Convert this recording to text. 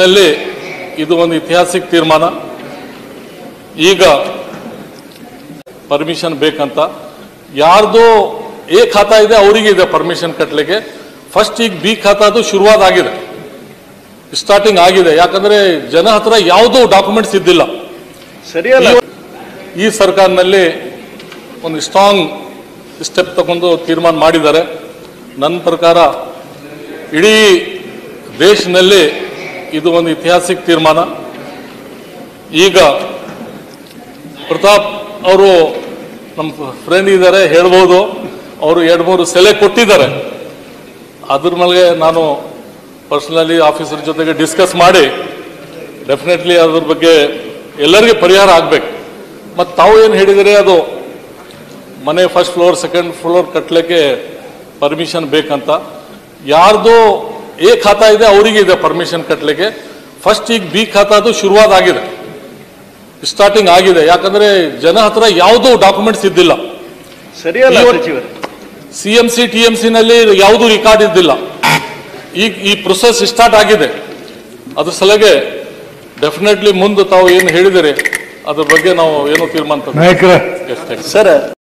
ನಲ್ಲಿ ಇದು ಒಂದು ಐತಿಹಾಸಿಕ ತೀರ್ಮಾನ. ಈಗ ಪರ್ಮಿಷನ್ ಬೇಕಂತ ಯಾರ್ದು ಎ ಖಾತಾ ಇದೆ ಅವರಿಗೆ ಇದೆ ಪರ್ಮಿಷನ್ ಕಟ್ಟಲಿಕ್ಕೆ. ಫಸ್ಟ್ ಈಗ ಬಿ ಖಾತಾದು ಶುರುವಾತ್ ಆಗಿದೆ, ಸ್ಟಾರ್ಟಿಂಗ್ ಆಗಿದೆ. ಯಾಕಂದ್ರೆ ಜನ ಹತ್ರ ಯಾವುದೋ ಡಾಕ್ಯುಮೆಂಟ್ಸ್ ಇದ್ದಿಲ್ಲ. ಸರಿಯಲ್ಲ. ಈ ಸರ್ಕಾರದಲ್ಲಿ ಒಂದು ಸ್ಟ್ರಾಂಗ್ ಸ್ಟೆಪ್ ತಗೊಂಡು ತೀರ್ಮಾನ ಮಾಡಿದ್ದಾರೆ. ನನ್ನ ಪ್ರಕಾರ ಇಡೀ ದೇಶದಲ್ಲಿ ಇದು ಒಂದು ಐತಿಹಾಸಿಕ ತೀರ್ಮಾನ. ಈಗ ಪ್ರತಾಪ್ ಅವರು ನಮ್ಮ ಫ್ರೆಂಡ್ ಇದ್ದಾರೆ, ಹೇಳ್ಬೋದು. ಅವರು 2-3 ಸಲಹೆ ಕೊಟ್ಟಿದ್ದಾರೆ. ಅದ್ರ ಮೇಲೆ ನಾನು ಪರ್ಸನಲಿ ಆಫೀಸರ್ ಜೊತೆಗೆ ಡಿಸ್ಕಸ್ ಮಾಡಿ ಡೆಫಿನೆಟ್ಲಿ ಅದ್ರ ಬಗ್ಗೆ ಎಲ್ಲರಿಗೆ ಪರಿಹಾರ ಆಗಬೇಕು. ಮತ್ತು ತಾವು ಏನು ಹೇಳಿದರೆ ಅದು ಮನೆ ಫಸ್ಟ್ ಫ್ಲೋರ್ ಸೆಕೆಂಡ್ ಫ್ಲೋರ್ ಕಟ್ಟಲಿಕ್ಕೆ ಪರ್ಮಿಷನ್ ಬೇಕಂತ ಯಾರ್ದು ಎ ಖಾತಾ ಇದೆ ಅವರಿಗೆ ಇದೆ ಪರ್ಮಿಷನ್ ಕಟ್ಟಲಿಕ್ಕೆ. ಫಸ್ಟ್ ಈಗ ಬಿ ಖಾತಾದು ಶುರುವಾತ್ ಆಗಿದೆ, ಸ್ಟಾರ್ಟಿಂಗ್ ಆಗಿದೆ. ಯಾಕಂದ್ರೆ ಜನ ಹತ್ರ ಯಾವುದೋ ಡಾಕ್ಯುಮೆಂಟ್ಸ್ ಇದ್ದಿಲ್ಲ. ಸರಿಯಲ್ಲ ಸಚಿವರು. CMC TMC ನಲ್ಲಿ ಯಾವುದೂ ರೆಕಾರ್ಡ್ ಇದ್ದಿಲ್ಲ. ಈಗ ಈ ಪ್ರೊಸೆಸ್ ಸ್ಟಾರ್ಟ್ ಆಗಿದೆ. ಅದ್ರ ಸಲಗೆ ಡೆಫಿನೆಟ್ಲಿ ಮುಂದೆ ತಾವು ಏನು ಹೇಳಿದಿರಿ ಅದ್ರ ಬಗ್ಗೆ ನಾವು ಏನೋ ತೀರ್ಮಾನ ಸರ್